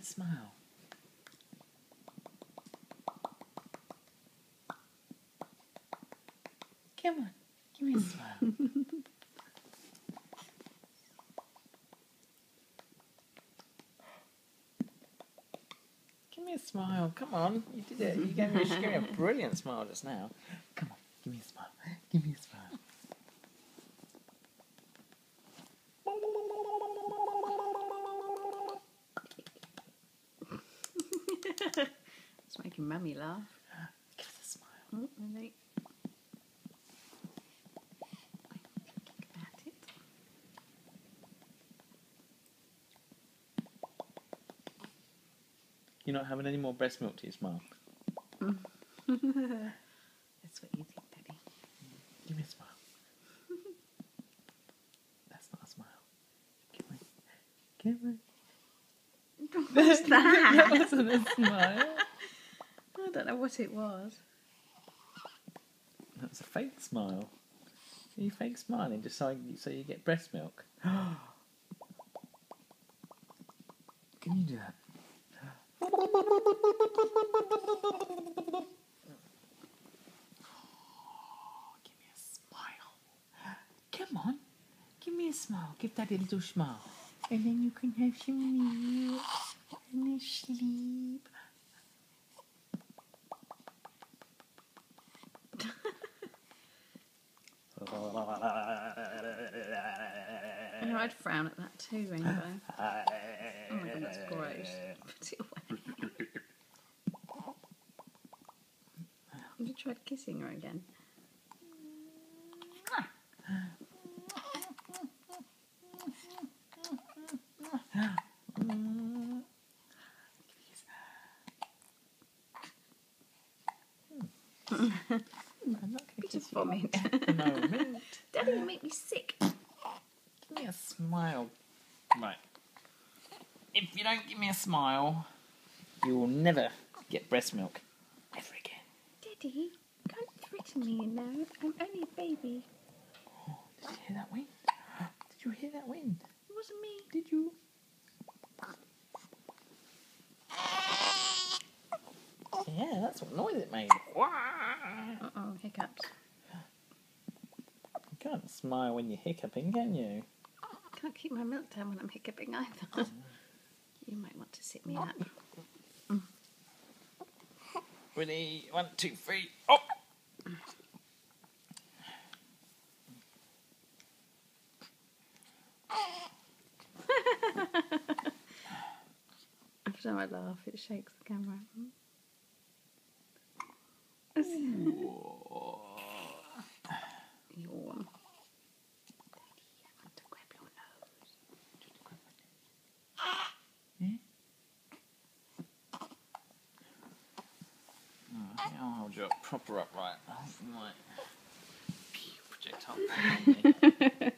a smile. Come on, give me a smile. Give me a smile. Come on, you did it. You gave me a brilliant smile just now. Come on, give me a smile. Give me a smile. It's making Mummy laugh. Give us a smile. Oh, really? Think about it. You're not having any more breast milk to you, smile. That's what you think, Daddy. Give me a smile. That's not a smile. Give me. What's that? That wasn't a smile. I don't know what it was. That's a fake smile. Are you fake smiling just so you get breast milk? Can you do that? Give me a smile. Come on. Give me a smile. Give Daddy a little smile. And then you can have some milk and a sleep. I know I'd frown at that too, Rainbow. Oh my god, that's gross. Put it away. Have you tried kissing her again? I'm not going to Just vomit. moment. Daddy, you make me sick. Give me a smile. Right. If you don't give me a smile, you will never get breast milk ever again. Daddy, don't threaten me, you know. I'm only a baby. Oh, did you hear that wind? Did you hear that wind? It wasn't me. Did you? Yeah, that's what noise it made. Uh-oh, hiccups. You can't smile when you're hiccuping, can you? I can't keep my milk down when I'm hiccuping either. You might want to sit me up. Ready? 1, 2, 3. Oh! Every time I laugh, it shakes the camera. Yawn. Daddy, I want to grab your nose. I'll hold you up proper upright. I think you might projectile pain on me.